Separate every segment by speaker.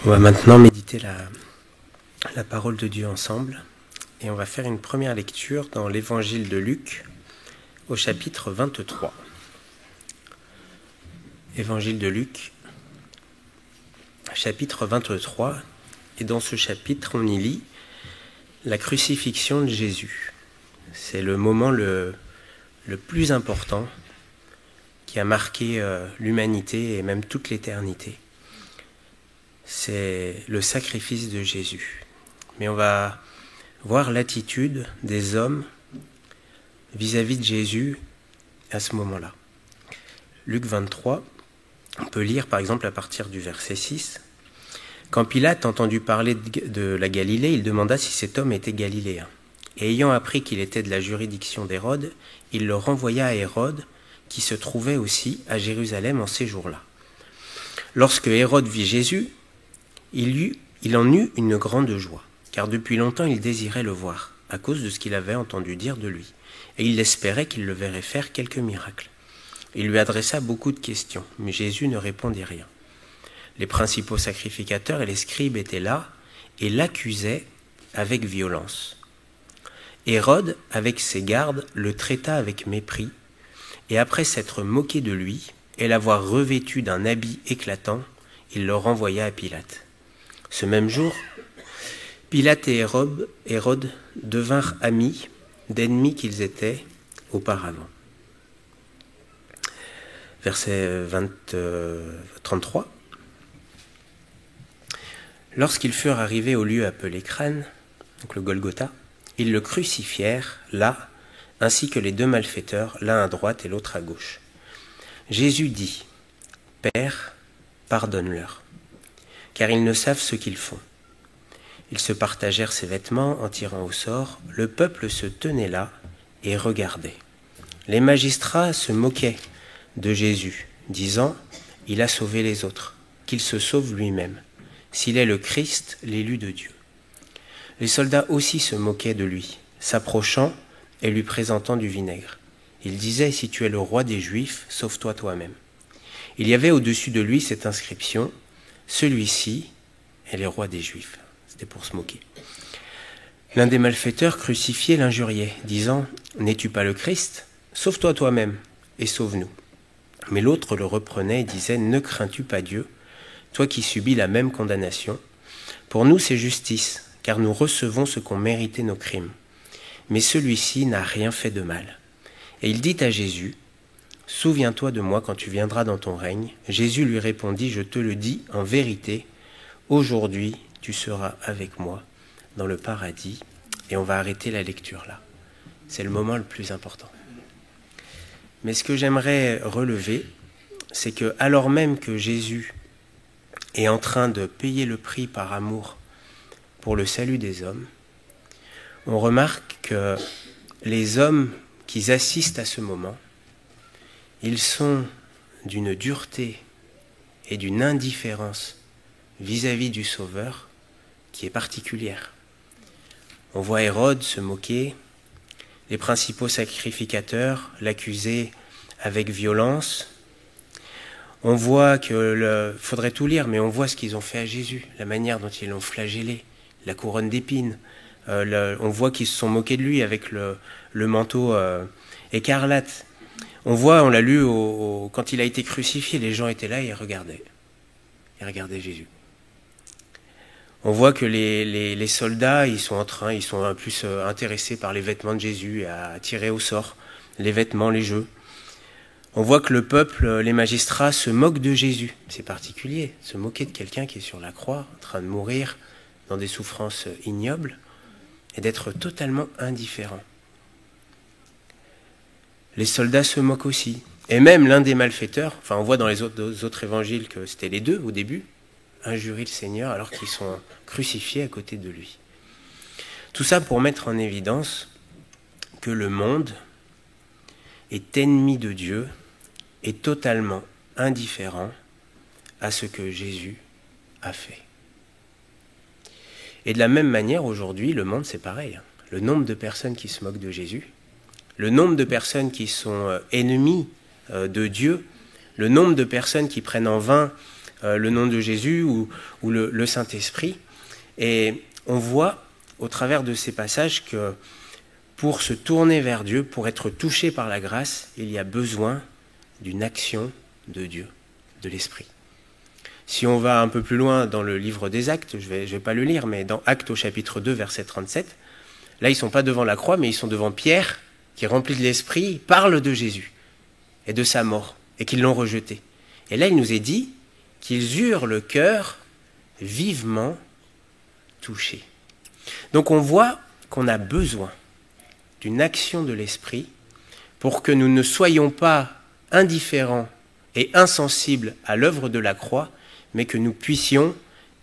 Speaker 1: On va maintenant méditer la parole de Dieu ensemble et on va faire une première lecture dans l'évangile de Luc au chapitre 23. Évangile de Luc, chapitre 23, et dans ce chapitre on y lit la crucifixion de Jésus. C'est le moment le plus important qui a marqué l'humanité et même toute l'éternité. C'est le sacrifice de Jésus. Mais on va voir l'attitude des hommes vis-à-vis de Jésus à ce moment-là. Luc 23, on peut lire par exemple à partir du verset 6. Quand Pilate entendu parler de la Galilée, il demanda si cet homme était galiléen. Et ayant appris qu'il était de la juridiction d'Hérode, il le renvoya à Hérode, qui se trouvait aussi à Jérusalem en ces jours-là. Lorsque Hérode vit Jésus, il en eut une grande joie, car depuis longtemps il désirait le voir, à cause de ce qu'il avait entendu dire de lui, et il espérait qu'il le verrait faire quelques miracles. Il lui adressa beaucoup de questions, mais Jésus ne répondit rien. Les principaux sacrificateurs et les scribes étaient là, et l'accusaient avec violence. Hérode, avec ses gardes, le traita avec mépris, et après s'être moqué de lui, et l'avoir revêtu d'un habit éclatant, il le renvoya à Pilate. Ce même jour, Pilate et Hérode devinrent amis d'ennemis qu'ils étaient auparavant. Verset 33. Lorsqu'ils furent arrivés au lieu appelé Crâne, donc le Golgotha, ils le crucifièrent là, ainsi que les deux malfaiteurs, l'un à droite et l'autre à gauche. Jésus dit : « Père, pardonne-leur, car ils ne savent ce qu'ils font. » Ils se partagèrent ses vêtements en tirant au sort. Le peuple se tenait là et regardait. Les magistrats se moquaient de Jésus, disant : « Il a sauvé les autres, qu'il se sauve lui-même, s'il est le Christ, l'élu de Dieu. » Les soldats aussi se moquaient de lui, s'approchant et lui présentant du vinaigre. Ils disaient : « Si tu es le roi des Juifs, sauve-toi toi-même. » Il y avait au-dessus de lui cette inscription : « Celui-ci est le roi des Juifs. » C'était pour se moquer. L'un des malfaiteurs crucifiés l'injuriait, disant : « N'es-tu pas le Christ ? Sauve-toi toi-même et sauve-nous. » Mais l'autre le reprenait et disait : « Ne crains-tu pas Dieu, toi qui subis la même condamnation ? Pour nous c'est justice, car nous recevons ce qu'ont mérité nos crimes. Mais celui-ci n'a rien fait de mal. » Et il dit à Jésus : « Souviens-toi de moi quand tu viendras dans ton règne. » Jésus lui répondit : « Je te le dis en vérité, aujourd'hui tu seras avec moi dans le paradis. » Et on va arrêter la lecture là. C'est le moment le plus important. Mais ce que j'aimerais relever, c'est que alors même que Jésus est en train de payer le prix par amour pour le salut des hommes, on remarque que les hommes qui assistent à ce moment, ils sont d'une dureté et d'une indifférence vis-à-vis du Sauveur qui est particulière. On voit Hérode se moquer, les principaux sacrificateurs l'accuser avec violence. On voit faudrait tout lire, mais on voit ce qu'ils ont fait à Jésus, la manière dont ils l'ont flagellé, la couronne d'épines. On voit qu'ils se sont moqués de lui avec le manteau écarlate. On voit, on l'a lu quand il a été crucifié, les gens étaient là et ils regardaient. Ils regardaient Jésus. On voit que les soldats, ils sont en plus intéressés par les vêtements de Jésus, à tirer au sort les vêtements, les jeux. On voit que le peuple, les magistrats se moquent de Jésus. C'est particulier, se moquer de quelqu'un qui est sur la croix, en train de mourir dans des souffrances ignobles, et d'être totalement indifférent. Les soldats se moquent aussi. Et même l'un des malfaiteurs, enfin on voit dans les autres évangiles que c'était les deux au début, injurient le Seigneur alors qu'ils sont crucifiés à côté de lui. Tout ça pour mettre en évidence que le monde est ennemi de Dieu et totalement indifférent à ce que Jésus a fait. Et de la même manière, aujourd'hui, le monde, c'est pareil. Le nombre de personnes qui se moquent de Jésus, le nombre de personnes qui sont ennemies de Dieu, le nombre de personnes qui prennent en vain le nom de Jésus ou le Saint-Esprit. Et on voit au travers de ces passages que pour se tourner vers Dieu, pour être touché par la grâce, il y a besoin d'une action de Dieu, de l'Esprit. Si on va un peu plus loin dans le livre des Actes, je vais pas le lire, mais dans Actes au chapitre 2, verset 37, là ils ne sont pas devant la croix, mais ils sont devant Pierre, qui est rempli de l'Esprit, parle de Jésus et de sa mort, et qu'ils l'ont rejeté. Et là il nous est dit qu'ils eurent le cœur vivement touché. Donc on voit qu'on a besoin d'une action de l'Esprit pour que nous ne soyons pas indifférents et insensibles à l'œuvre de la croix, mais que nous puissions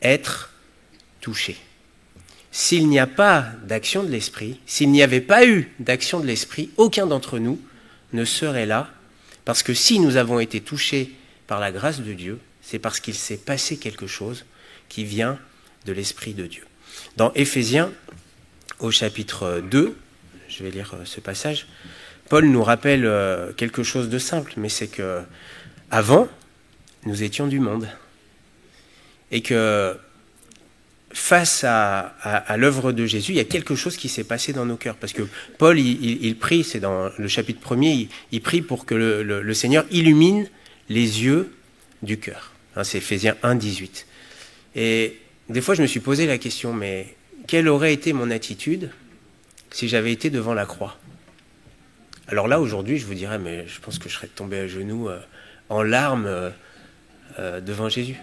Speaker 1: être touchés. S'il n'y a pas d'action de l'Esprit, s'il n'y avait pas eu d'action de l'Esprit, aucun d'entre nous ne serait là, parce que si nous avons été touchés par la grâce de Dieu, c'est parce qu'il s'est passé quelque chose qui vient de l'Esprit de Dieu. Dans Éphésiens, au chapitre 2, je vais lire ce passage, Paul nous rappelle quelque chose de simple, mais c'est que avant, nous étions du monde. Et que face à l'œuvre de Jésus, il y a quelque chose qui s'est passé dans nos cœurs. Parce que Paul, il prie, c'est dans le chapitre 1er, il prie pour que le Seigneur illumine les yeux du cœur. C'est Éphésiens 1, 18. Et des fois, je me suis posé la question, mais quelle aurait été mon attitude si j'avais été devant la croix? Alors là, aujourd'hui, je vous dirais, mais je pense que je serais tombé à genoux en larmes devant Jésus.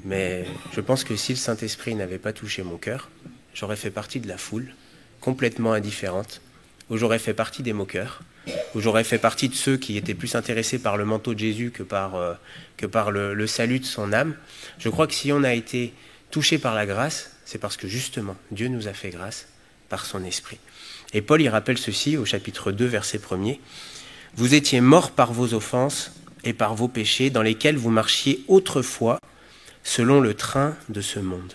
Speaker 1: Mais je pense que si le Saint-Esprit n'avait pas touché mon cœur, j'aurais fait partie de la foule, complètement indifférente, où j'aurais fait partie des moqueurs, où j'aurais fait partie de ceux qui étaient plus intéressés par le manteau de Jésus que par le salut de son âme. Je crois que si on a été touché par la grâce, c'est parce que justement, Dieu nous a fait grâce par son Esprit. Et Paul y rappelle ceci au chapitre 2, verset 1er. « Vous étiez morts par vos offenses et par vos péchés, dans lesquels vous marchiez autrefois, selon le train de ce monde,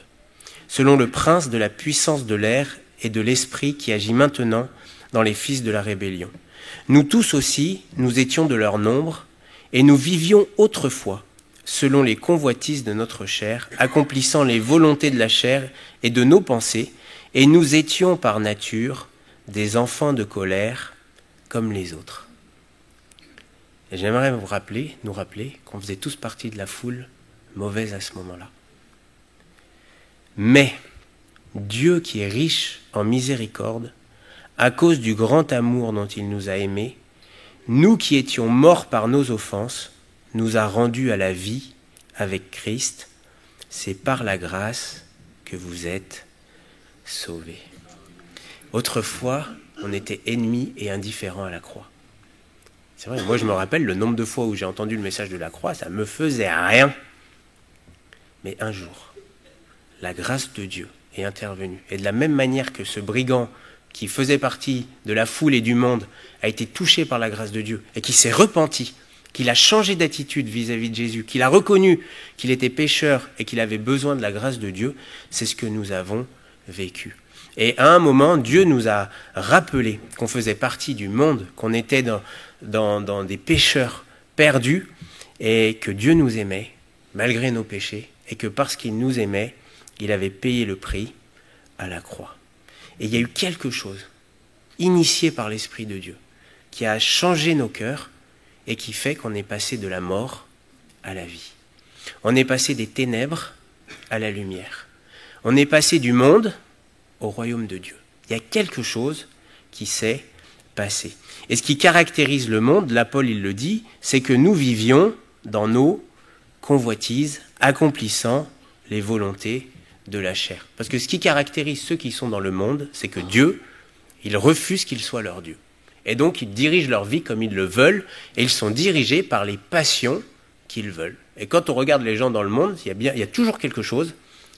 Speaker 1: selon le prince de la puissance de l'air et de l'esprit qui agit maintenant dans les fils de la rébellion. Nous tous aussi, nous étions de leur nombre, et nous vivions autrefois, selon les convoitises de notre chair, accomplissant les volontés de la chair et de nos pensées, et nous étions par nature des enfants de colère comme les autres. » Et j'aimerais nous rappeler qu'on faisait tous partie de la foule mauvaise à ce moment-là. Mais Dieu qui est riche en miséricorde, à cause du grand amour dont il nous a aimés, nous qui étions morts par nos offenses, nous a rendus à la vie avec Christ. C'est par la grâce que vous êtes sauvés. Autrefois, on était ennemis et indifférents à la croix. C'est vrai, moi je me rappelle le nombre de fois où j'ai entendu le message de la croix, ça me faisait rien. Mais un jour, la grâce de Dieu est intervenue. Et de la même manière que ce brigand qui faisait partie de la foule et du monde a été touché par la grâce de Dieu et qui s'est repenti, qu'il a changé d'attitude vis-à-vis de Jésus, qu'il a reconnu qu'il était pécheur et qu'il avait besoin de la grâce de Dieu, c'est ce que nous avons vécu. Et à un moment, Dieu nous a rappelé qu'on faisait partie du monde, qu'on était dans des pécheurs perdus et que Dieu nous aimait malgré nos péchés et que parce qu'il nous aimait, il avait payé le prix à la croix. Et il y a eu quelque chose initié par l'Esprit de Dieu qui a changé nos cœurs et qui fait qu'on est passé de la mort à la vie. On est passé des ténèbres à la lumière. On est passé du monde au royaume de Dieu. Il y a quelque chose qui s'est passé. Et ce qui caractérise le monde, là Paul il le dit, c'est que nous vivions dans nos convoitises, accomplissant les volontés de la chair. Parce que ce qui caractérise ceux qui sont dans le monde, c'est que Dieu, il refuse qu'il soit leur Dieu. Et donc ils dirigent leur vie comme ils le veulent, et ils sont dirigés par les passions qu'ils veulent. Et quand on regarde les gens dans le monde, il y a toujours quelque chose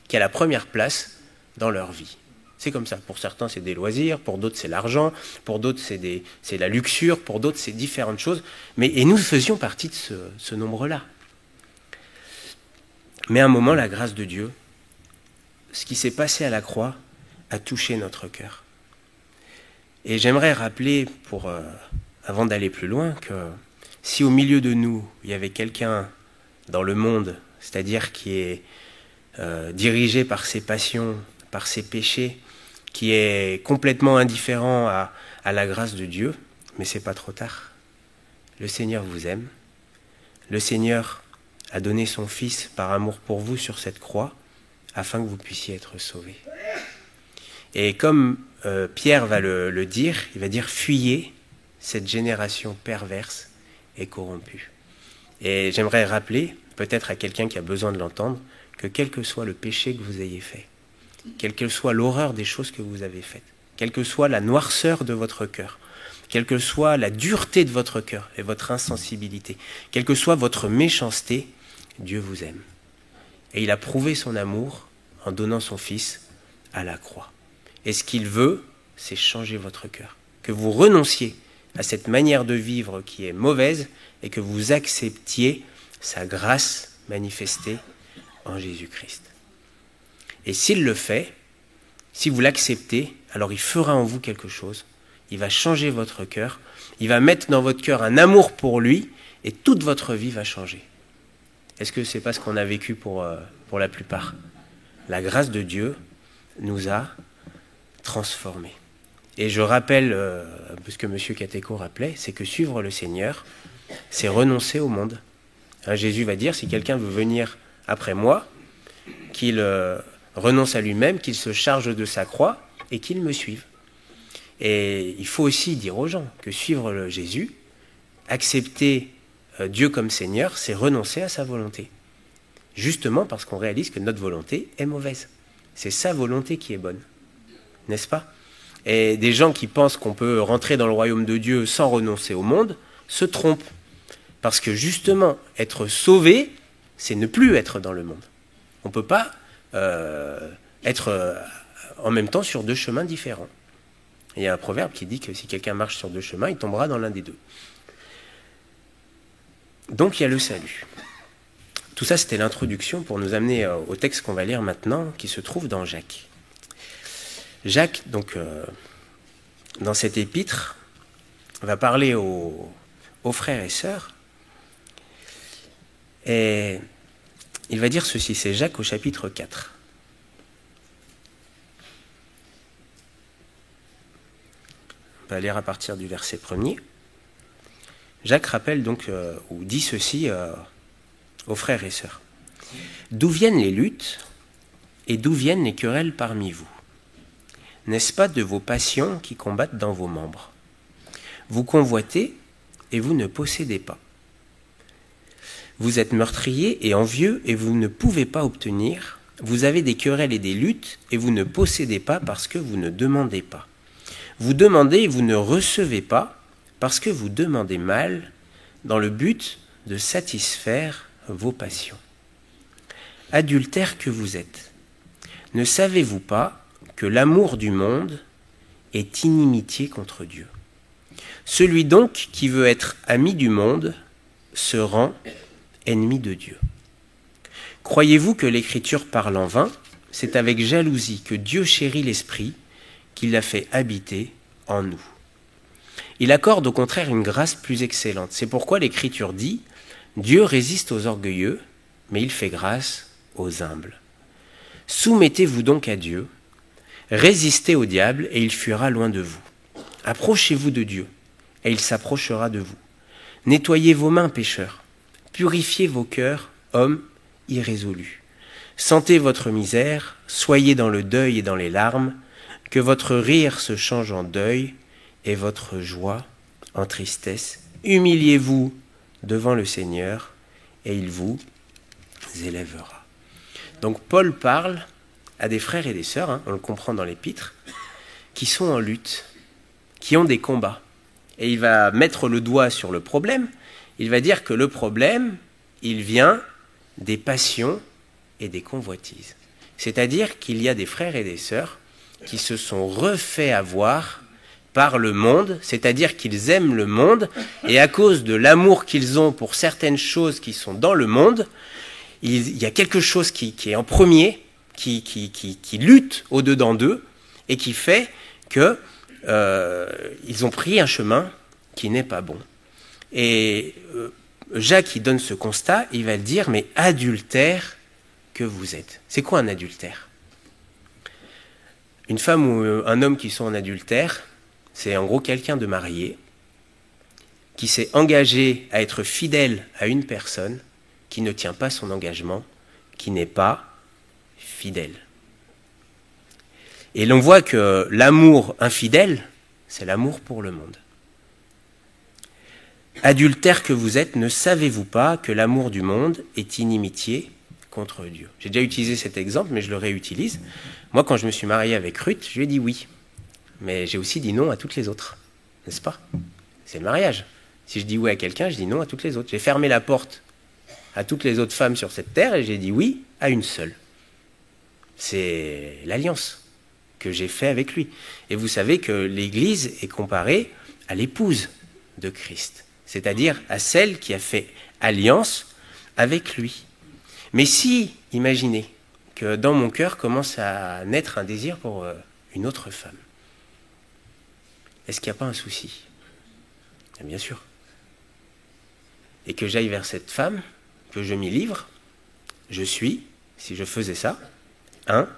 Speaker 1: qui a la première place dans leur vie. C'est comme ça. Pour certains, c'est des loisirs, pour d'autres, c'est l'argent, pour d'autres, c'est la luxure, pour d'autres, c'est différentes choses. Et nous faisions partie de ce nombre-là. Mais à un moment, la grâce de Dieu, ce qui s'est passé à la croix, a touché notre cœur. Et j'aimerais rappeler, avant d'aller plus loin, que si au milieu de nous, il y avait quelqu'un dans le monde c'est-à-dire qui est dirigé par ses passions, par ses péchés, qui est complètement indifférent à la grâce de Dieu, mais c'est pas trop tard. Le Seigneur vous aime. Le Seigneur a donné son Fils par amour pour vous sur cette croix, afin que vous puissiez être sauvés. Et comme Pierre va le dire, il va dire « Fuyez cette génération perverse et corrompue ». Et j'aimerais rappeler, peut-être à quelqu'un qui a besoin de l'entendre, que quel que soit le péché que vous ayez fait, quelle que soit l'horreur des choses que vous avez faites, quelle que soit la noirceur de votre cœur, quelle que soit la dureté de votre cœur et votre insensibilité, quelle que soit votre méchanceté, Dieu vous aime. Et il a prouvé son amour en donnant son Fils à la croix. Et ce qu'il veut, c'est changer votre cœur. Que vous renonciez à cette manière de vivre qui est mauvaise et que vous acceptiez sa grâce manifestée en Jésus-Christ. Et s'il le fait, si vous l'acceptez, alors il fera en vous quelque chose. Il va changer votre cœur. Il va mettre dans votre cœur un amour pour lui et toute votre vie va changer. Est-ce que c'est pas ce qu'on a vécu pour la plupart ? La grâce de Dieu nous a transformés. Et je rappelle, ce que M. Catéco rappelait, c'est que suivre le Seigneur, c'est renoncer au monde. Jésus va dire, si quelqu'un veut venir après moi, qu'il renonce à lui-même, qu'il se charge de sa croix et qu'il me suive. Et il faut aussi dire aux gens que suivre Jésus, accepter Dieu comme Seigneur, c'est renoncer à sa volonté. Justement parce qu'on réalise que notre volonté est mauvaise. C'est sa volonté qui est bonne. N'est-ce pas ? Et des gens qui pensent qu'on peut rentrer dans le royaume de Dieu sans renoncer au monde se trompent. Parce que justement, être sauvé, c'est ne plus être dans le monde. On ne peut pas être en même temps sur deux chemins différents. Il y a un proverbe qui dit que si quelqu'un marche sur deux chemins, il tombera dans l'un des deux. Donc il y a le salut. Tout ça, c'était l'introduction pour nous amener au texte qu'on va lire maintenant, qui se trouve dans Jacques. Jacques, donc, dans cet épître, va parler aux frères et sœurs, et il va dire ceci, c'est Jacques au chapitre 4. On va lire à partir du verset 1er. Jacques rappelle donc, ou dit ceci aux frères et sœurs. « D'où viennent les luttes et d'où viennent les querelles parmi vous ? N'est-ce pas de vos passions qui combattent dans vos membres ? Vous convoitez et vous ne possédez pas. Vous êtes meurtriers et envieux et vous ne pouvez pas obtenir. Vous avez des querelles et des luttes et vous ne possédez pas parce que vous ne demandez pas. Vous demandez et vous ne recevez pas parce que vous demandez mal dans le but de satisfaire vos passions. Adultères que vous êtes, ne savez-vous pas que l'amour du monde est inimitié contre Dieu ? Celui donc qui veut être ami du monde se rend ennemi de Dieu. Croyez-vous que l'Écriture parle en vain ? C'est avec jalousie que Dieu chérit l'Esprit qu'il l'a fait habiter en nous. Il accorde au contraire une grâce plus excellente. C'est pourquoi l'Écriture dit « Dieu résiste aux orgueilleux, mais il fait grâce aux humbles. Soumettez-vous donc à Dieu, résistez au diable et il fuira loin de vous. Approchez-vous de Dieu et il s'approchera de vous. Nettoyez vos mains, pécheurs, purifiez vos cœurs, hommes irrésolus. Sentez votre misère, soyez dans le deuil et dans les larmes, que votre rire se change en deuil et votre joie en tristesse. Humiliez-vous devant le Seigneur et il vous élèvera. » Donc Paul parle à des frères et des sœurs, on le comprend dans l'épître, qui sont en lutte, qui ont des combats. Et il va mettre le doigt sur le problème. Il va dire que le problème, il vient des passions et des convoitises. C'est-à-dire qu'il y a des frères et des sœurs qui se sont refait avoir par le monde, c'est-à-dire qu'ils aiment le monde, et à cause de l'amour qu'ils ont pour certaines choses qui sont dans le monde, il y a quelque chose qui est en premier, qui lutte au-dedans d'eux, et qui fait que ils ont pris un chemin qui n'est pas bon. Et Jacques, il donne ce constat, il va le dire, mais adultère que vous êtes. C'est quoi un adultère? Une femme ou un homme qui sont en adultère, c'est en gros quelqu'un de marié qui s'est engagé à être fidèle à une personne qui ne tient pas son engagement, qui n'est pas fidèle. Et l'on voit que l'amour infidèle, c'est l'amour pour le monde. Adultère que vous êtes, ne savez-vous pas que l'amour du monde est inimitié contre Dieu? J'ai déjà utilisé cet exemple, mais je le réutilise. Moi, quand je me suis marié avec Ruth, je lui ai dit oui. Mais j'ai aussi dit non à toutes les autres. N'est-ce pas? C'est le mariage. Si je dis oui à quelqu'un, je dis non à toutes les autres. J'ai fermé la porte à toutes les autres femmes sur cette terre et j'ai dit oui à une seule. C'est l'alliance que j'ai fait avec lui. Et vous savez que l'Église est comparée à l'épouse de Christ, c'est-à-dire à celle qui a fait alliance avec lui. Mais si, imaginez que dans mon cœur commence à naître un désir pour une autre femme, est-ce qu'il n'y a pas un souci? Bien sûr. Et que j'aille vers cette femme, que je m'y livre, je suis, si je faisais ça, un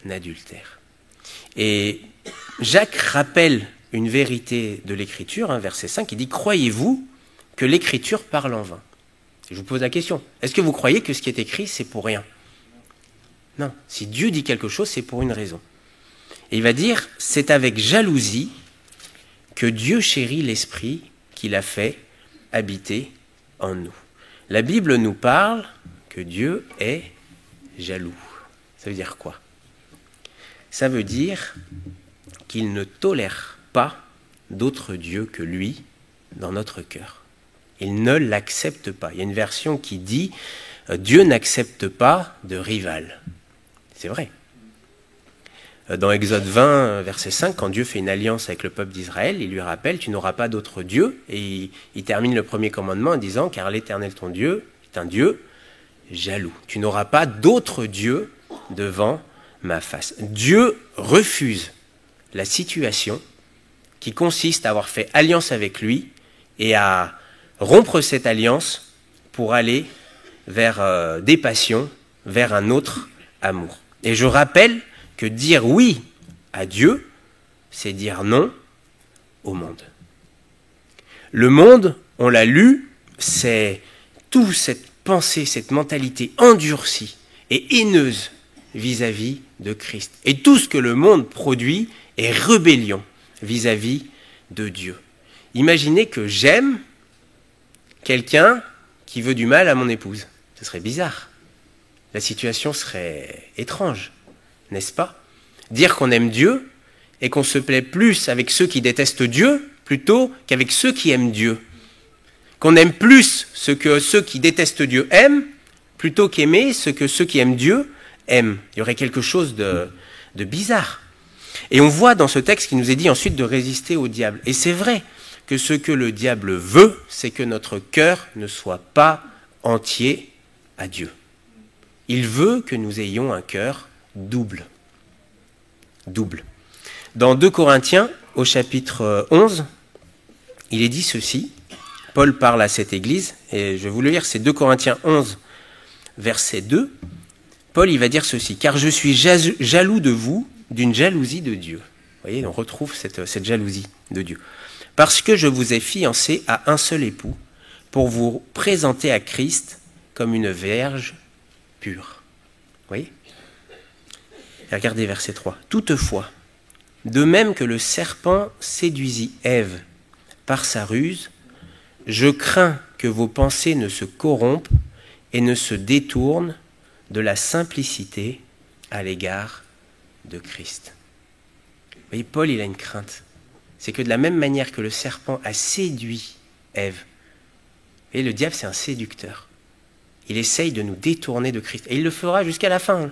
Speaker 1: adultère. Et Jacques rappelle une vérité de l'Écriture, verset 5, il dit « Croyez-vous que l'Écriture parle en vain ?» Je vous pose la question, est-ce que vous croyez que ce qui est écrit, c'est pour rien? Non, si Dieu dit quelque chose, c'est pour une raison. Et il va dire « C'est avec jalousie que Dieu chérit l'Esprit qu'il a fait habiter en nous. » La Bible nous parle que Dieu est jaloux. Ça veut dire quoi? Ça veut dire qu'il ne tolère pas d'autre Dieu que lui dans notre cœur. Il ne l'accepte pas. Il y a une version qui dit « Dieu n'accepte pas de rival ». C'est vrai. Dans Exode 20, verset 5, quand Dieu fait une alliance avec le peuple d'Israël, il lui rappelle « Tu n'auras pas d'autre Dieu ». Et il termine le premier commandement en disant « Car l'Éternel ton Dieu est un Dieu jaloux. Tu n'auras pas d'autre Dieu devant ma face. » Dieu refuse la situation qui consiste à avoir fait alliance avec lui et à rompre cette alliance pour aller vers des passions, vers un autre amour. Et je rappelle que dire oui à Dieu, c'est dire non au monde. Le monde, on l'a lu, c'est toute cette pensée, cette mentalité endurcie et haineuse vis-à-vis de Christ. Et tout ce que le monde produit est rébellion vis-à-vis de Dieu. Imaginez que j'aime quelqu'un qui veut du mal à mon épouse. Ce serait bizarre. La situation serait étrange, n'est-ce pas? Dire qu'on aime Dieu et qu'on se plaît plus avec ceux qui détestent Dieu plutôt qu'avec ceux qui aiment Dieu. Qu'on aime plus ce que ceux qui détestent Dieu aiment plutôt qu'aimer ce que ceux qui aiment Dieu aiment. Il y aurait quelque chose de bizarre. Et on voit dans ce texte qu'il nous est dit ensuite de résister au diable. Et c'est vrai que ce que le diable veut, c'est que notre cœur ne soit pas entier à Dieu. Il veut que nous ayons un cœur double. Double. Dans 2 Corinthiens, au chapitre 11, il est dit ceci. Paul parle à cette église, et je vais vous le lire, c'est 2 Corinthiens 11, verset 2. Paul, il va dire ceci. « Car je suis jaloux de vous d'une jalousie de Dieu. » Vous voyez, on retrouve cette jalousie de Dieu. « Parce que je vous ai fiancé à un seul époux, pour vous présenter à Christ comme une vierge pure. » Vous voyez? Et regardez verset 3. « Toutefois, de même que le serpent séduisit Ève par sa ruse, je crains que vos pensées ne se corrompent et ne se détournent de la simplicité à l'égard de Christ. » Vous voyez, Paul, il a une crainte. C'est que de la même manière que le serpent a séduit Ève, et le diable, c'est un séducteur. Il essaye de nous détourner de Christ. Et il le fera jusqu'à la fin.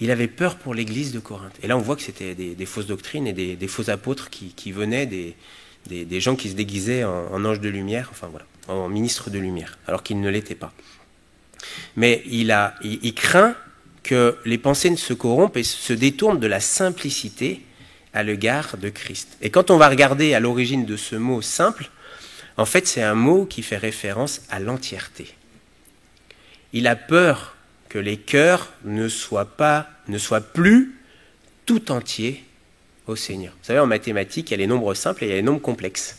Speaker 1: Il avait peur pour l'église de Corinthe. Et là, on voit que c'était des fausses doctrines et des faux apôtres qui venaient, des gens qui se déguisaient en anges de lumière, enfin voilà, en ministres de lumière, alors qu'ils ne l'étaient pas. Mais il craint que les pensées ne se corrompent et se détournent de la simplicité à l'égard de Christ. Et quand on va regarder à l'origine de ce mot simple, En fait, c'est un mot qui fait référence à l'entièreté. Il a peur que les cœurs ne soient plus tout entiers au Seigneur. Vous savez, en mathématiques, il y a les nombres simples et il y a les nombres complexes.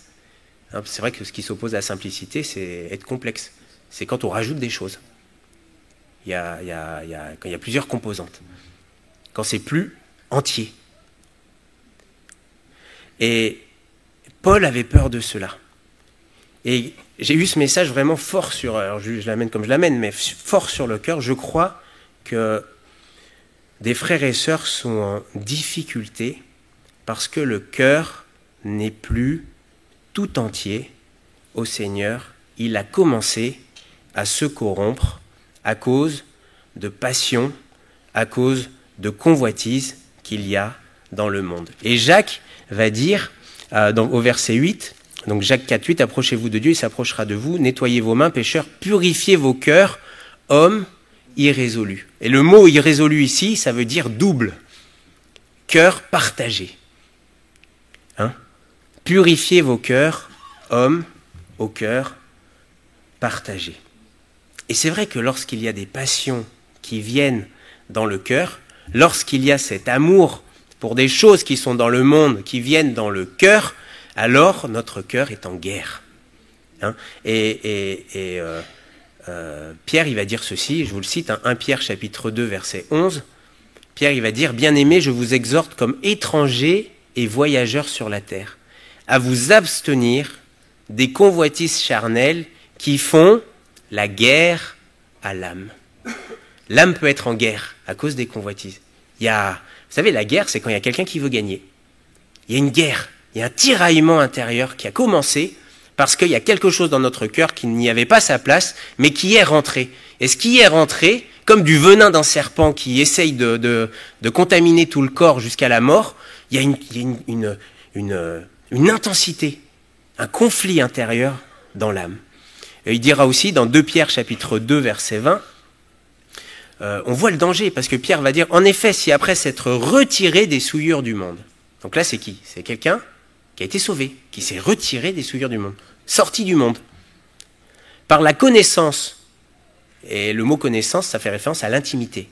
Speaker 1: C'est vrai que ce qui s'oppose à la simplicité, c'est être complexe. C'est quand on rajoute des choses. Quand il y a plusieurs composantes. Quand c'est plus entier. Et Paul avait peur de cela. Et j'ai eu ce message vraiment fort sur... Alors je l'amène comme je l'amène, mais fort sur le cœur. Je crois que des frères et sœurs sont en difficulté parce que le cœur n'est plus tout entier au Seigneur. Il a commencé à se corrompre à cause de passion, à cause de convoitise qu'il y a dans le monde. Et Jacques va dire, au verset 8, donc Jacques 4, 8, « Approchez-vous de Dieu, il s'approchera de vous, nettoyez vos mains, pécheurs, purifiez vos cœurs, hommes irrésolus. » Et le mot « irrésolu » ici, ça veut dire double. Cœur partagé. Purifiez vos cœurs, hommes au cœur partagé. Et c'est vrai que lorsqu'il y a des passions qui viennent dans le cœur, lorsqu'il y a cet amour pour des choses qui sont dans le monde, qui viennent dans le cœur, alors notre cœur est en guerre. Pierre, il va dire ceci, je vous le cite, 1 Pierre chapitre 2, verset 11. Pierre, il va dire « Bien-aimés, je vous exhorte comme étrangers et voyageurs sur la terre, à vous abstenir des convoitises charnelles qui font la guerre à l'âme. » L'âme peut être en guerre à cause des convoitises. Vous savez, la guerre, c'est quand il y a quelqu'un qui veut gagner. Il y a une guerre, il y a un tiraillement intérieur qui a commencé parce qu'il y a quelque chose dans notre cœur qui n'y avait pas sa place, mais qui est rentré. Et ce qui est rentré, comme du venin d'un serpent qui essaye de contaminer tout le corps jusqu'à la mort, il y a une intensité, un conflit intérieur dans l'âme. Et il dira aussi dans 2 Pierre chapitre 2, verset 20, on voit le danger, parce que Pierre va dire, en effet, si après s'être retiré des souillures du monde, donc là c'est qui ? C'est quelqu'un qui a été sauvé, qui s'est retiré des souillures du monde, sorti du monde, par la connaissance, et le mot connaissance, ça fait référence à l'intimité,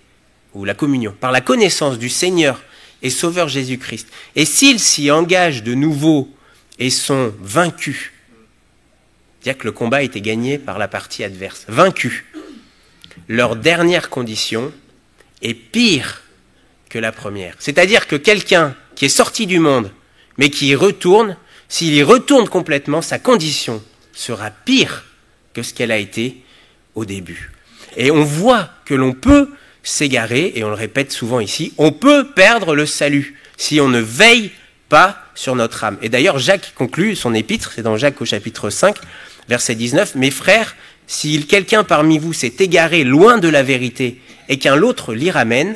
Speaker 1: ou la communion, par la connaissance du Seigneur et Sauveur Jésus-Christ, et s'ils s'y engagent de nouveau et sont vaincus, c'est-à-dire que le combat a été gagné par la partie adverse, vaincus, leur dernière condition est pire que la première. C'est-à-dire que quelqu'un qui est sorti du monde, mais qui y retourne, s'il y retourne complètement, sa condition sera pire que ce qu'elle a été au début. Et on voit que l'on peut s'égarer, et on le répète souvent ici, on peut perdre le salut si on ne veille pas sur notre âme. Et d'ailleurs, Jacques conclut son épître, c'est dans Jacques au chapitre 5, verset 19, « Mes frères, si quelqu'un parmi vous s'est égaré loin de la vérité et qu'un autre l'y ramène,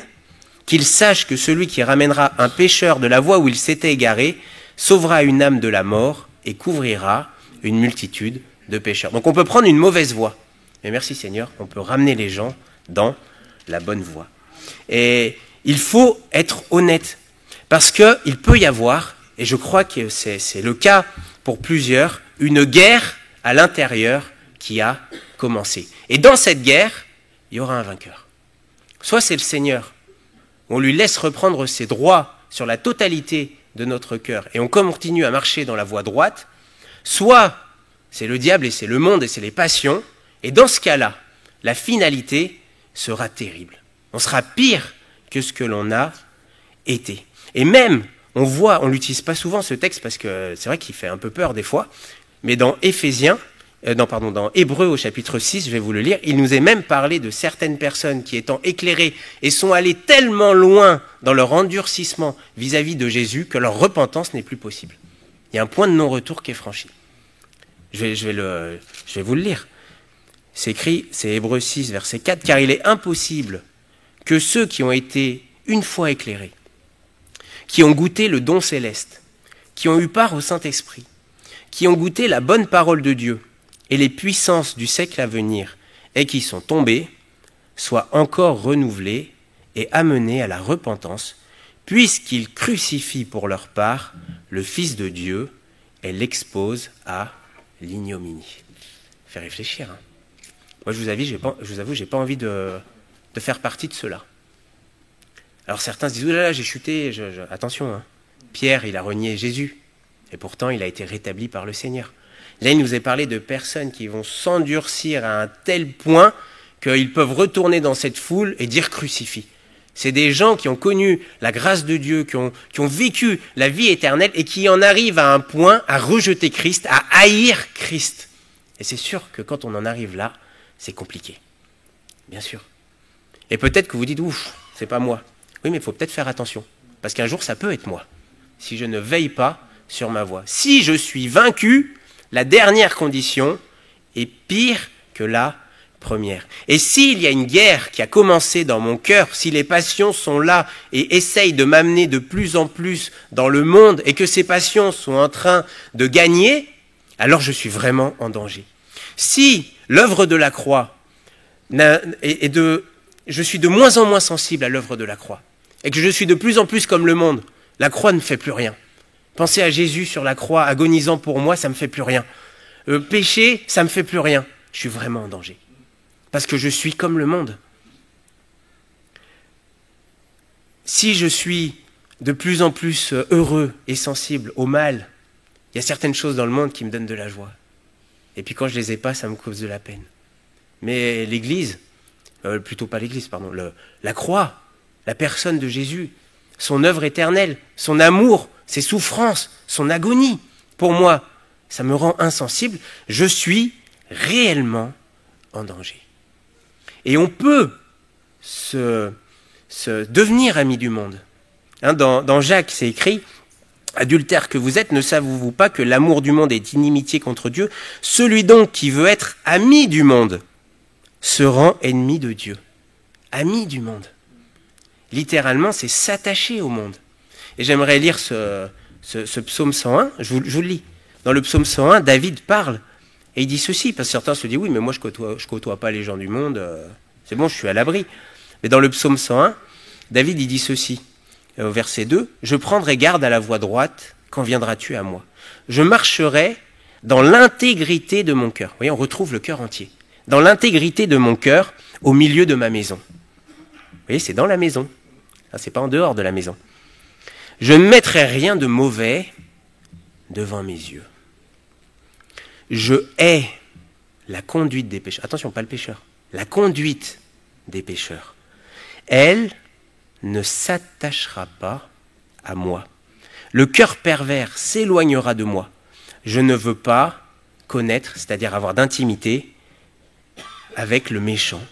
Speaker 1: qu'il sache que celui qui ramènera un pécheur de la voie où il s'était égaré sauvera une âme de la mort et couvrira une multitude de pécheurs. » Donc on peut prendre une mauvaise voie, mais merci Seigneur, on peut ramener les gens dans la bonne voie. Et il faut être honnête, parce qu'il peut y avoir, et je crois que c'est le cas pour plusieurs, une guerre à l'intérieur qui a commencé. Et dans cette guerre, il y aura un vainqueur. Soit c'est le Seigneur, on lui laisse reprendre ses droits sur la totalité de notre cœur et on continue à marcher dans la voie droite, soit c'est le diable et c'est le monde et c'est les passions, et dans ce cas-là, la finalité sera terrible. On sera pire que ce que l'on a été. Et même, on l'utilise pas souvent ce texte parce que c'est vrai qu'il fait un peu peur des fois, mais dans dans Hébreux au chapitre 6, je vais vous le lire, il nous est même parlé de certaines personnes qui étant éclairées et sont allées tellement loin dans leur endurcissement vis-à-vis de Jésus que leur repentance n'est plus possible. Il y a un point de non-retour qui est franchi. Je vais vous le lire. C'est écrit, c'est Hébreux 6, verset 4, « Car il est impossible que ceux qui ont été une fois éclairés, qui ont goûté le don céleste, qui ont eu part au Saint-Esprit, qui ont goûté la bonne parole de Dieu et les puissances du siècle à venir, et qui sont tombés, soient encore renouvelés et amenés à la repentance, puisqu'ils crucifient pour leur part le Fils de Dieu et l'exposent à l'ignominie. Fait réfléchir. Hein. Moi, je vous avoue, j'ai pas envie de faire partie de cela. Alors certains se disent, oh là là, j'ai chuté. Attention, hein. Pierre, il a renié Jésus. Et pourtant, il a été rétabli par le Seigneur. Là, il nous est parlé de personnes qui vont s'endurcir à un tel point qu'ils peuvent retourner dans cette foule et dire crucifie. C'est des gens qui ont connu la grâce de Dieu, qui ont vécu la vie éternelle et qui en arrivent à un point à rejeter Christ, à haïr Christ. Et c'est sûr que quand on en arrive là, c'est compliqué. Bien sûr. Et peut-être que vous dites, ouf, c'est pas moi. Oui, mais il faut peut-être faire attention. Parce qu'un jour, ça peut être moi. Si je ne veille pas sur ma voie. Si je suis vaincu, la dernière condition est pire que la première. Et s'il y a une guerre qui a commencé dans mon cœur, si les passions sont là et essayent de m'amener de plus en plus dans le monde et que ces passions sont en train de gagner, alors je suis vraiment en danger. Si l'œuvre de la croix je suis de moins en moins sensible à l'œuvre de la croix et que je suis de plus en plus comme le monde, la croix ne fait plus rien. Penser à Jésus sur la croix agonisant pour moi, ça ne me fait plus rien. Pécher, ça ne me fait plus rien. Je suis vraiment en danger. Parce que je suis comme le monde. Si je suis de plus en plus heureux et sensible au mal, il y a certaines choses dans le monde qui me donnent de la joie. Et puis quand je les ai pas, ça me cause de la peine. Mais l'Église, plutôt pas l'Église, pardon, la croix, la personne de Jésus, son œuvre éternelle, son amour, ses souffrances, son agonie, pour moi, ça me rend insensible. Je suis réellement en danger. Et on peut se devenir ami du monde. Hein, dans Jacques, c'est écrit « Adultères que vous êtes, ne savez-vous pas que l'amour du monde est inimitié contre Dieu ? Celui donc qui veut être ami du monde se rend ennemi de Dieu. » Ami du monde. Littéralement, c'est s'attacher au monde. Et j'aimerais lire ce psaume 101, je vous le lis. Dans le psaume 101, David parle. Et il dit ceci, parce que certains se disent, oui, mais moi je côtoie pas les gens du monde, c'est bon, je suis à l'abri. Mais dans le psaume 101, David il dit ceci, au verset 2, « Je prendrai garde à la voie droite, quand viendras-tu à moi ? Je marcherai dans l'intégrité de mon cœur. » Vous voyez, on retrouve le cœur entier. « Dans l'intégrité de mon cœur, au milieu de ma maison. » Vous voyez, c'est dans la maison. C'est pas en dehors de la maison. « Je ne mettrai rien de mauvais devant mes yeux. » Je hais la conduite des pécheurs. Attention, pas le pécheur. La conduite des pécheurs. Elle ne s'attachera pas à moi. Le cœur pervers s'éloignera de moi. Je ne veux pas connaître, c'est-à-dire avoir d'intimité avec le méchant.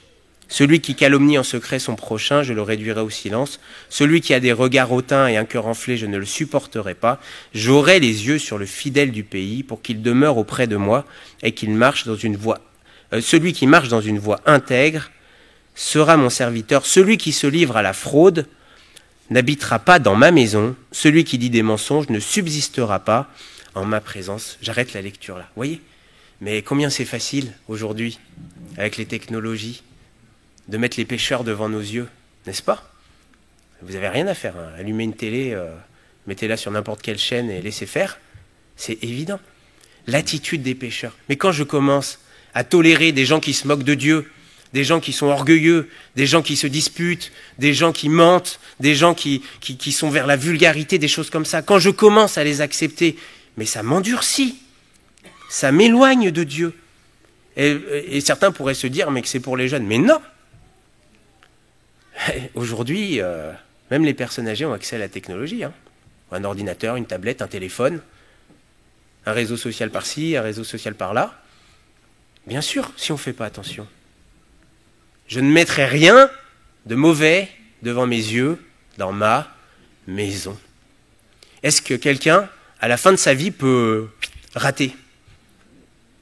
Speaker 1: Celui qui calomnie en secret son prochain, je le réduirai au silence. Celui qui a des regards hautains et un cœur enflé, je ne le supporterai pas. J'aurai les yeux sur le fidèle du pays pour qu'il demeure auprès de moi et qu'il marche dans une voie. Celui qui marche dans une voie intègre sera mon serviteur. Celui qui se livre à la fraude n'habitera pas dans ma maison. Celui qui dit des mensonges ne subsistera pas en ma présence. J'arrête la lecture là. Vous voyez ? Mais combien c'est facile aujourd'hui avec les technologies de mettre les pécheurs devant nos yeux, n'est-ce pas ? Vous n'avez rien à faire. Hein. Allumez une télé, mettez-la sur n'importe quelle chaîne et laissez faire. C'est évident. L'attitude des pécheurs. Mais quand je commence à tolérer des gens qui se moquent de Dieu, des gens qui sont orgueilleux, des gens qui se disputent, des gens qui mentent, des gens qui sont vers la vulgarité, des choses comme ça, quand je commence à les accepter, mais ça m'endurcit. Ça m'éloigne de Dieu. Et certains pourraient se dire, mais que c'est pour les jeunes. Mais non ! Aujourd'hui, même les personnes âgées ont accès à la technologie. Hein. Un ordinateur, une tablette, un téléphone, un réseau social par-ci, un réseau social par-là. Bien sûr, si on ne fait pas attention. Je ne mettrai rien de mauvais devant mes yeux dans ma maison. Est-ce que quelqu'un, à la fin de sa vie, peut rater ?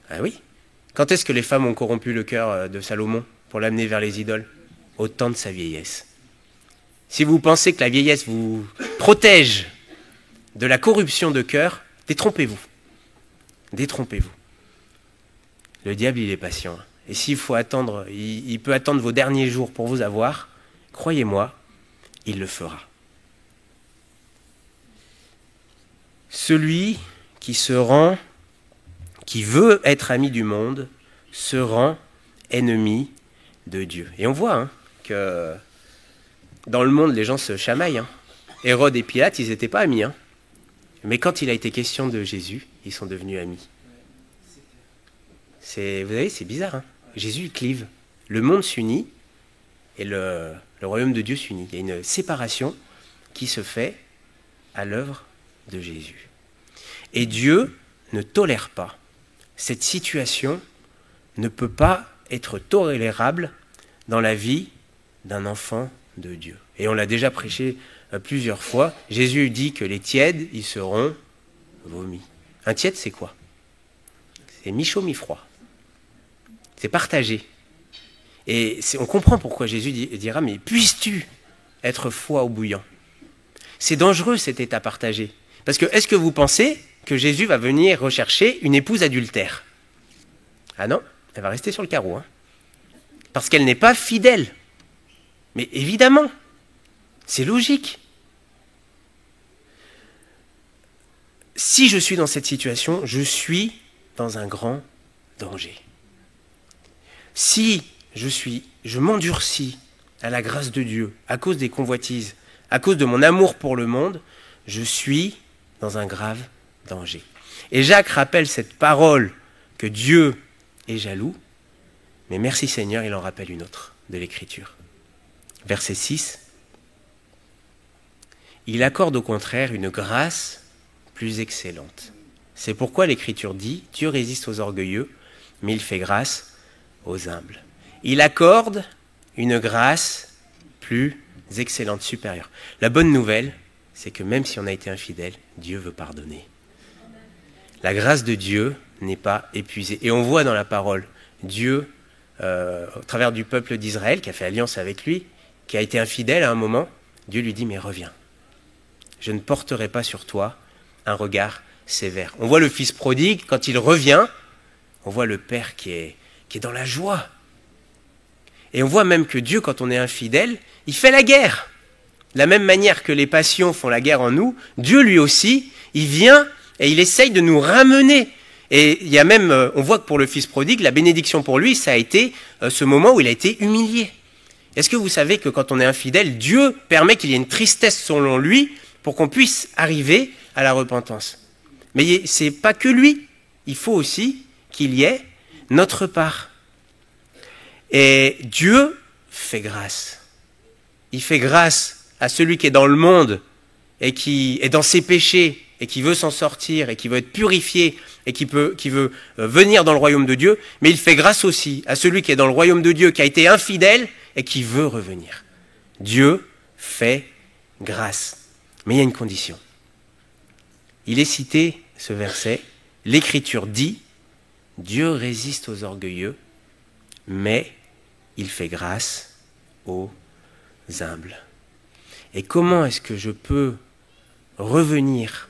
Speaker 1: Ah oui. Quand est-ce que les femmes ont corrompu le cœur de Salomon pour l'amener vers les idoles ? Au temps de sa vieillesse. Si vous pensez que la vieillesse vous protège de la corruption de cœur, détrompez-vous. Détrompez-vous. Le diable, il est patient. Et s'il faut attendre, il peut attendre vos derniers jours pour vous avoir, croyez-moi, il le fera. Celui qui se rend qui veut être ami du monde se rend ennemi de Dieu. Et on voit que dans le monde, les gens se chamaillent. Hérode et Pilate, ils n'étaient pas amis. Mais quand il a été question de Jésus, ils sont devenus amis. Vous savez, c'est bizarre. Jésus clive. Le monde s'unit et le royaume de Dieu s'unit. Il y a une séparation qui se fait à l'œuvre de Jésus. Et Dieu ne tolère pas. Cette situation ne peut pas être tolérable dans la vie d'un enfant de Dieu. Et on l'a déjà prêché plusieurs fois. Jésus dit que les tièdes, ils seront vomis. Un tiède, c'est quoi? C'est mi-chaud, mi-froid. C'est partagé. Et on comprend pourquoi Jésus dira, mais puisses-tu être froid ou bouillant? C'est dangereux cet état partagé. Parce que est-ce que vous pensez que Jésus va venir rechercher une épouse adultère? Ah non, elle va rester sur le carreau. Parce qu'elle n'est pas fidèle. Mais évidemment, c'est logique. Si je suis dans cette situation, je suis dans un grand danger. Si je m'endurcis à la grâce de Dieu, à cause des convoitises, à cause de mon amour pour le monde, je suis dans un grave danger. Et Jacques rappelle cette parole que Dieu est jaloux, mais merci Seigneur, il en rappelle une autre de l'Écriture. Verset 6. Il accorde au contraire une grâce plus excellente. C'est pourquoi l'Écriture dit, Dieu résiste aux orgueilleux, mais il fait grâce aux humbles. Il accorde une grâce plus excellente, supérieure. La bonne nouvelle, c'est que même si on a été infidèle, Dieu veut pardonner. La grâce de Dieu n'est pas épuisée. Et on voit dans la parole, Dieu, au travers du peuple d'Israël, qui a fait alliance avec lui, qui a été infidèle à un moment, Dieu lui dit, mais reviens. Je ne porterai pas sur toi un regard sévère. On voit le fils prodigue, quand il revient, on voit le père qui est dans la joie. Et on voit même que Dieu, quand on est infidèle, il fait la guerre. De la même manière que les passions font la guerre en nous, Dieu lui aussi, il vient et il essaye de nous ramener. Et il y a même, on voit que pour le fils prodigue, la bénédiction pour lui, ça a été ce moment où il a été humilié. Est-ce que vous savez que quand on est infidèle, Dieu permet qu'il y ait une tristesse selon lui pour qu'on puisse arriver à la repentance? Mais c'est pas que lui, il faut aussi qu'il y ait notre part. Et Dieu fait grâce. Il fait grâce à celui qui est dans le monde et qui est dans ses péchés et qui veut s'en sortir et qui veut être purifié et qui veut venir dans le royaume de Dieu. Mais il fait grâce aussi à celui qui est dans le royaume de Dieu, qui a été infidèle et qui veut revenir. Dieu fait grâce. Mais il y a une condition. Il est cité, ce verset, l'Écriture dit, Dieu résiste aux orgueilleux, mais il fait grâce aux humbles. Et comment est-ce que je peux revenir?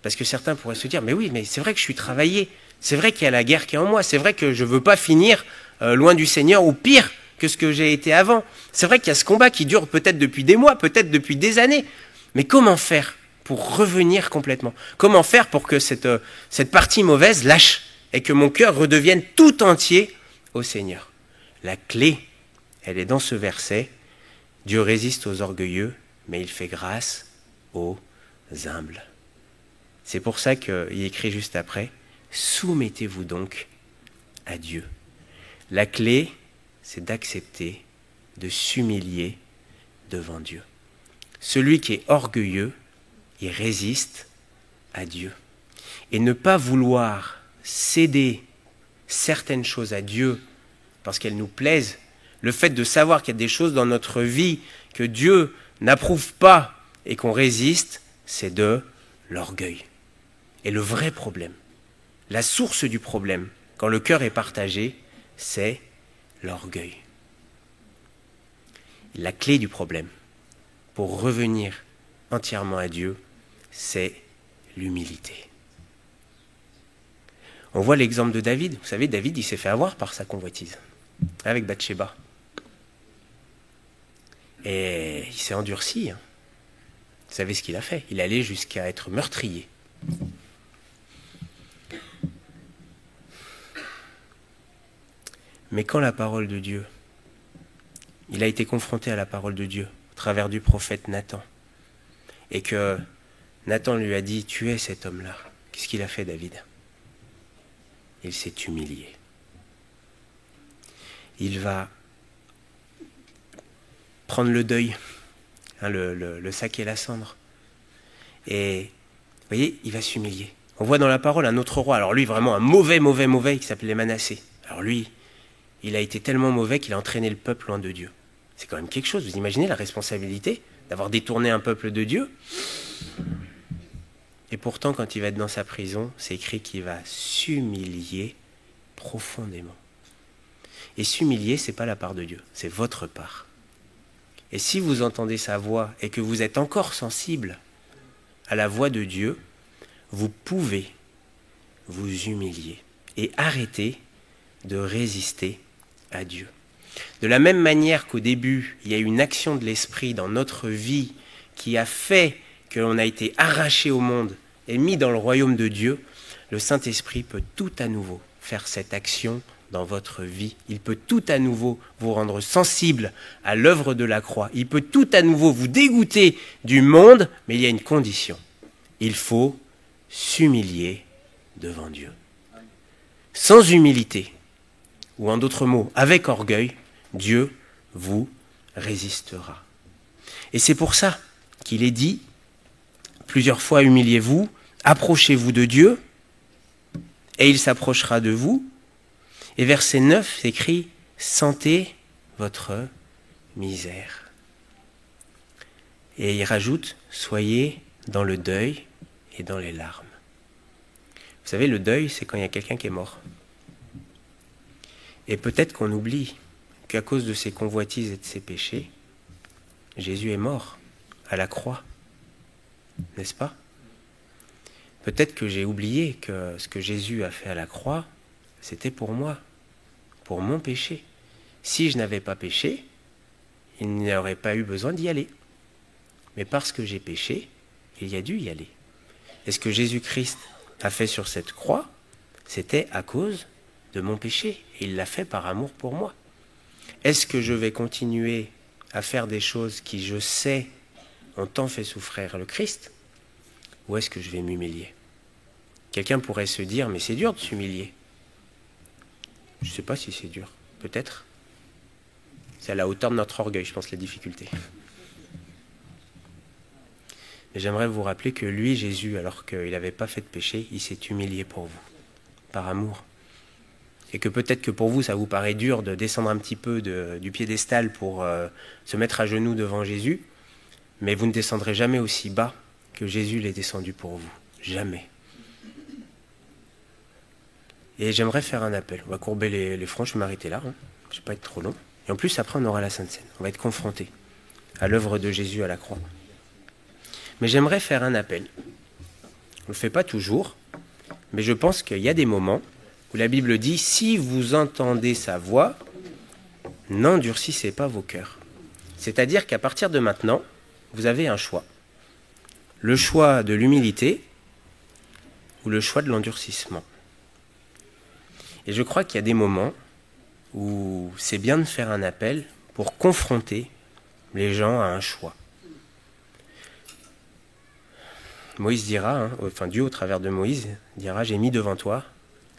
Speaker 1: Parce que certains pourraient se dire, mais oui, mais c'est vrai que je suis travaillé, c'est vrai qu'il y a la guerre qui est en moi, c'est vrai que je ne veux pas finir loin du Seigneur ou pire que ce que j'ai été avant. C'est vrai qu'il y a ce combat qui dure peut-être depuis des mois, peut-être depuis des années. Mais comment faire pour revenir complètement? Comment faire pour que cette partie mauvaise lâche et que mon cœur redevienne tout entier au Seigneur? La clé, elle est dans ce verset. Dieu résiste aux orgueilleux, mais il fait grâce aux humbles. C'est pour ça qu'il écrit juste après, soumettez-vous donc à Dieu. La clé, c'est d'accepter, de s'humilier devant Dieu. Celui qui est orgueilleux, il résiste à Dieu. Et ne pas vouloir céder certaines choses à Dieu parce qu'elles nous plaisent, le fait de savoir qu'il y a des choses dans notre vie que Dieu n'approuve pas et qu'on résiste, c'est de l'orgueil. Et le vrai problème, la source du problème, quand le cœur est partagé, c'est l'orgueil. La clé du problème, pour revenir entièrement à Dieu, c'est l'humilité. On voit l'exemple de David. Vous savez, David, il s'est fait avoir par sa convoitise, avec Bathsheba. Et il s'est endurci. Vous savez ce qu'il a fait? Il allait jusqu'à être meurtrier. Mais quand la parole de Dieu, il a été confronté à la parole de Dieu au travers du prophète Nathan, et que Nathan lui a dit, tu es cet homme-là. Qu'est-ce qu'il a fait, David? Il s'est humilié. Il va prendre le deuil, le sac et la cendre. Et vous voyez, il va s'humilier. On voit dans la parole un autre roi, alors lui vraiment un mauvais, qui s'appelait Manassé. Alors lui, il a été tellement mauvais qu'il a entraîné le peuple loin de Dieu. C'est quand même quelque chose, vous imaginez la responsabilité d'avoir détourné un peuple de Dieu? Et pourtant, quand il va être dans sa prison, c'est écrit qu'il va s'humilier profondément. Et s'humilier, ce n'est pas la part de Dieu, c'est votre part. Et si vous entendez sa voix et que vous êtes encore sensible à la voix de Dieu, vous pouvez vous humilier et arrêter de résister à Dieu. De la même manière qu'au début, il y a une action de l'esprit dans notre vie qui a fait que l'on a été arraché au monde et mis dans le royaume de Dieu, le Saint-Esprit peut tout à nouveau faire cette action dans votre vie. Il peut tout à nouveau vous rendre sensible à l'œuvre de la croix. Il peut tout à nouveau vous dégoûter du monde, mais il y a une condition. Il faut s'humilier devant Dieu. Sans humilité, ou en d'autres mots, avec orgueil, Dieu vous résistera. Et c'est pour ça qu'il est dit plusieurs fois, humiliez-vous, approchez-vous de Dieu, et il s'approchera de vous. Et verset 9 s'écrit, sentez votre misère. Et il rajoute, soyez dans le deuil et dans les larmes. Vous savez, le deuil, c'est quand il y a quelqu'un qui est mort. Et peut-être qu'on oublie qu'à cause de ses convoitises et de ses péchés, Jésus est mort à la croix. N'est-ce pas? Peut-être que j'ai oublié que ce que Jésus a fait à la croix, c'était pour moi, pour mon péché. Si je n'avais pas péché, il n'y aurait pas eu besoin d'y aller. Mais parce que j'ai péché, il y a dû y aller. Et ce que Jésus-Christ a fait sur cette croix, c'était à cause de mon péché. Et il l'a fait par amour pour moi. Est-ce que je vais continuer à faire des choses qui, je sais, ont tant fait souffrir le Christ? Ou est-ce que je vais m'humilier? Quelqu'un pourrait se dire, mais c'est dur de s'humilier. Je ne sais pas si c'est dur. Peut-être. C'est à la hauteur de notre orgueil, je pense, la difficulté. Mais j'aimerais vous rappeler que lui, Jésus, alors qu'il n'avait pas fait de péché, il s'est humilié pour vous, par amour. Et que peut-être que pour vous, ça vous paraît dur de descendre un petit peu du piédestal pour se mettre à genoux devant Jésus, mais vous ne descendrez jamais aussi bas que Jésus l'est descendu pour vous. Jamais. Et j'aimerais faire un appel. On va courber les fronts, je vais m'arrêter là. Je ne vais pas être trop long. Et en plus, après, on aura la Sainte Seine. On va être confronté à l'œuvre de Jésus à la croix. Mais j'aimerais faire un appel. On ne le fait pas toujours, mais je pense qu'il y a des moments où la Bible dit « Si vous entendez sa voix, n'endurcissez pas vos cœurs ». C'est-à-dire qu'à partir de maintenant, vous avez un choix. Le choix de l'humilité ou le choix de l'endurcissement. Et je crois qu'il y a des moments où c'est bien de faire un appel pour confronter les gens à un choix. Moïse dira, Dieu au travers de Moïse dira « J'ai mis devant toi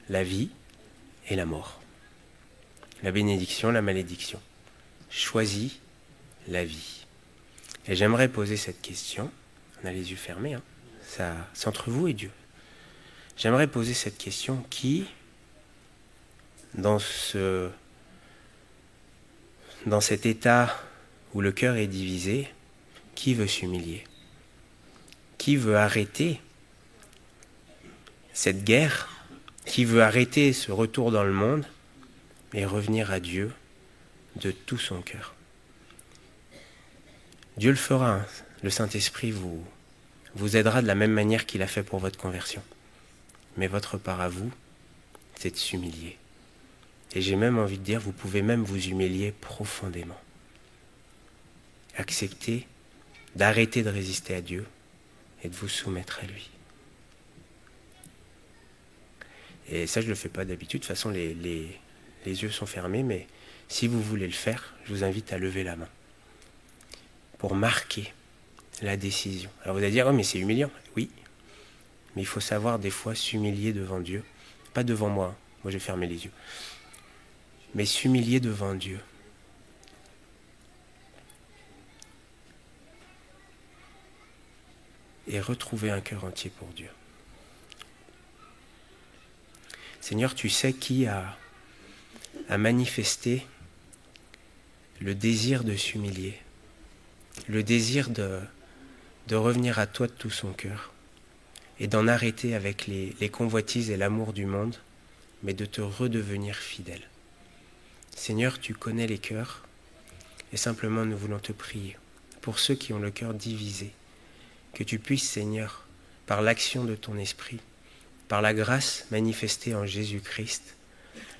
Speaker 1: la vie et la mort, la bénédiction, la malédiction. Choisis la vie. » Et j'aimerais poser cette question, on a les yeux fermés, ça, c'est entre vous et Dieu. J'aimerais poser cette question, qui, dans cet état où le cœur est divisé, qui veut s'humilier? Qui veut arrêter cette guerre? Qui veut arrêter ce retour dans le monde et revenir à Dieu de tout son cœur? Dieu le fera, le Saint-Esprit vous aidera de la même manière qu'il a fait pour votre conversion. Mais votre part à vous, c'est de s'humilier. Et j'ai même envie de dire, vous pouvez même vous humilier profondément. Acceptez d'arrêter de résister à Dieu et de vous soumettre à lui. Et ça, je ne le fais pas d'habitude. De toute façon, les les yeux sont fermés, mais si vous voulez le faire, je vous invite à lever la main pour marquer la décision. Alors vous allez dire, oh mais c'est humiliant. Oui, mais il faut savoir des fois s'humilier devant Dieu. Pas devant moi, hein. Moi j'ai fermé les yeux. Mais s'humilier devant Dieu. Et retrouver un cœur entier pour Dieu. Seigneur, tu sais qui a manifesté le désir de s'humilier, le désir de revenir à toi de tout son cœur et d'en arrêter avec les convoitises et l'amour du monde, mais de te redevenir fidèle. Seigneur, tu connais les cœurs et simplement nous voulons te prier pour ceux qui ont le cœur divisé, que tu puisses, Seigneur, par l'action de ton esprit, par la grâce manifestée en Jésus-Christ,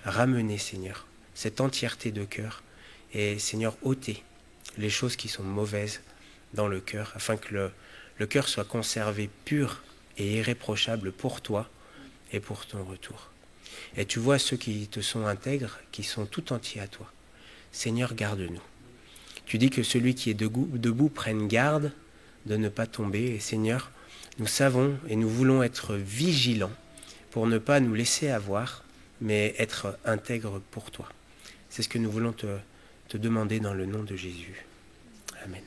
Speaker 1: ramener, Seigneur, cette entièreté de cœur et, Seigneur, ôter les choses qui sont mauvaises dans le cœur, afin que le cœur soit conservé pur et irréprochable pour toi et pour ton retour. Et tu vois ceux qui te sont intègres, qui sont tout entiers à toi. Seigneur, garde-nous. Tu dis que celui qui est debout prenne garde de ne pas tomber. Et Seigneur, nous savons et nous voulons être vigilants pour ne pas nous laisser avoir, mais être intègres pour toi. C'est ce que nous voulons te demander dans le nom de Jésus. Amen.